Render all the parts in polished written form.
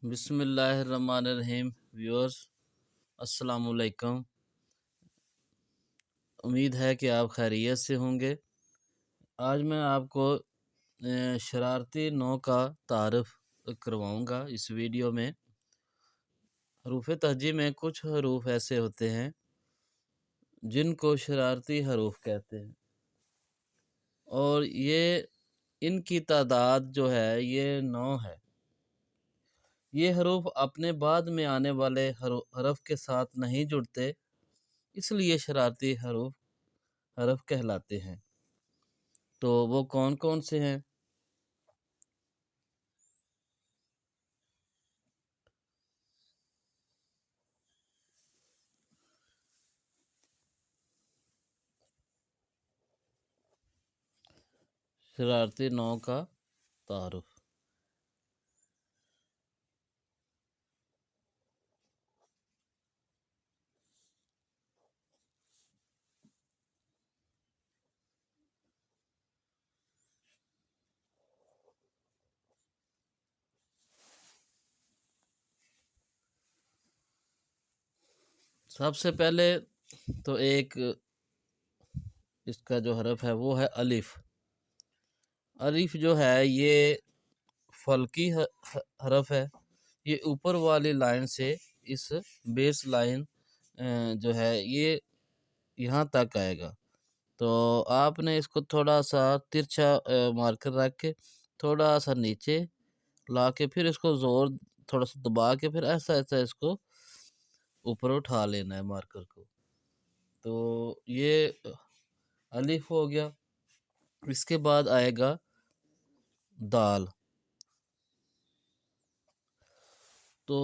بسم اللہ الرحمن الرحیم ویورز، السلام علیکم۔ امید ہے کہ آپ خیریت سے ہوں گے۔ آج میں آپ کو شرارتی نو کا تعارف کرواؤں گا۔ اس ویڈیو میں حروف تہجی میں کچھ حروف ایسے ہوتے ہیں جن کو شرارتی حروف کہتے ہیں، اور ان کی تعداد جو ہے یہ 9 ہے۔ یہ حروف اپنے بعد میں آنے والے حرف کے ساتھ نہیں جڑتے، اس لیے شرارتی حرف کہلاتے ہیں۔ تو وہ کون کون سے ہیں؟ شرارتی نو کا تعارف۔ سب سے پہلے تو ایک اس کا جو حرف ہے وہ ہے الف۔ الف جو ہے یہ فلکی حرف ہے۔ یہ اوپر والی لائن سے اس بیس لائن جو ہے یہ یہاں تک آئے گا۔ تو آپ نے اس کو تھوڑا سا ترچھا مارکر رکھ کے تھوڑا سا نیچے لا کے پھر اس کو تھوڑا سا دبا کے پھر ایسا ایسا اس کو اوپر اٹھا لینا ہے مارکر کو۔ تو یہ الف ہو گیا۔ اس کے بعد آئے گا دال۔ تو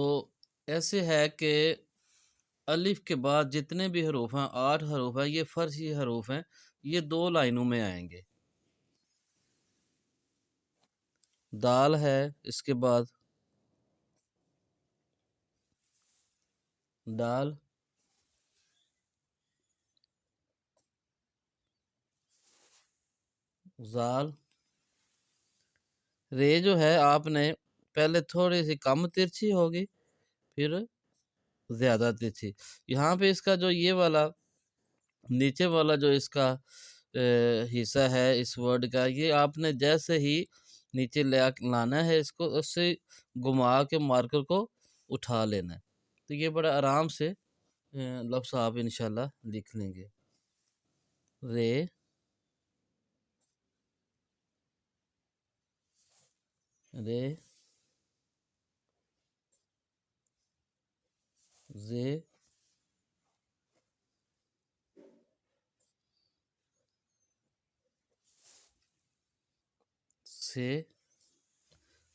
ایسے ہے کہ الف کے بعد جتنے بھی حروف ہیں 8 حروف ہیں، یہ فرشی حروف ہیں، یہ 2 لائنوں میں آئیں گے۔ دال ہے، اس کے بعد دال، زال، رے جو ہے آپ نے پہلے تھوڑی سی کم ترچھی ہوگی پھر زیادہ ترچھی۔ یہاں پہ اس کا جو یہ والا نیچے والا جو اس کا حصہ ہے اس ورڈ کا، یہ آپ نے جیسے ہی نیچے لانا ہے اس کو، اس سے گھما کے مارکر کو اٹھا لینا ہے۔ تو یہ بڑا آرام سے لفظ آپ انشاءاللہ لکھ لیں گے۔ رے، رے، زے، سے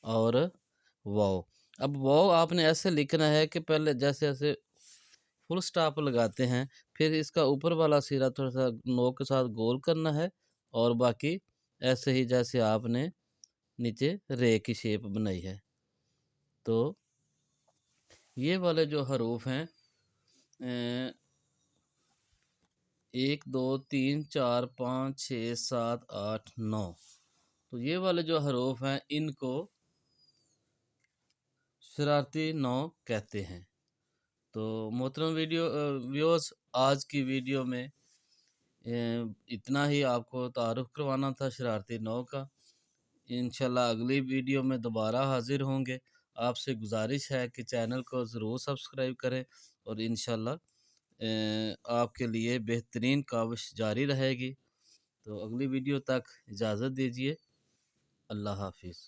اور واو۔ اب واو آپ نے ایسے لکھنا ہے کہ پہلے جیسے ایسے فل سٹاپ لگاتے ہیں، پھر اس کا اوپر والا سرا تھوڑا سا نوک کے ساتھ گول کرنا ہے، اور باقی ایسے ہی جیسے آپ نے نیچے رے کی شیپ بنائی ہے۔ تو یہ والے جو حروف ہیں 1 2 3 4 5 6 7 8 9، تو یہ والے جو حروف ہیں ان کو شرارتی نو کہتے ہیں۔ تو محترم ویوز، آج کی ویڈیو میں اتنا ہی آپ کو تعارف کروانا تھا شرارتی نو کا۔ انشاءاللہ اگلی ویڈیو میں دوبارہ حاضر ہوں گے۔ آپ سے گزارش ہے کہ چینل کو ضرور سبسکرائب کریں، اور انشاءاللہ آپ کے لیے بہترین کاوش جاری رہے گی۔ تو اگلی ویڈیو تک اجازت دیجیے۔ اللہ حافظ۔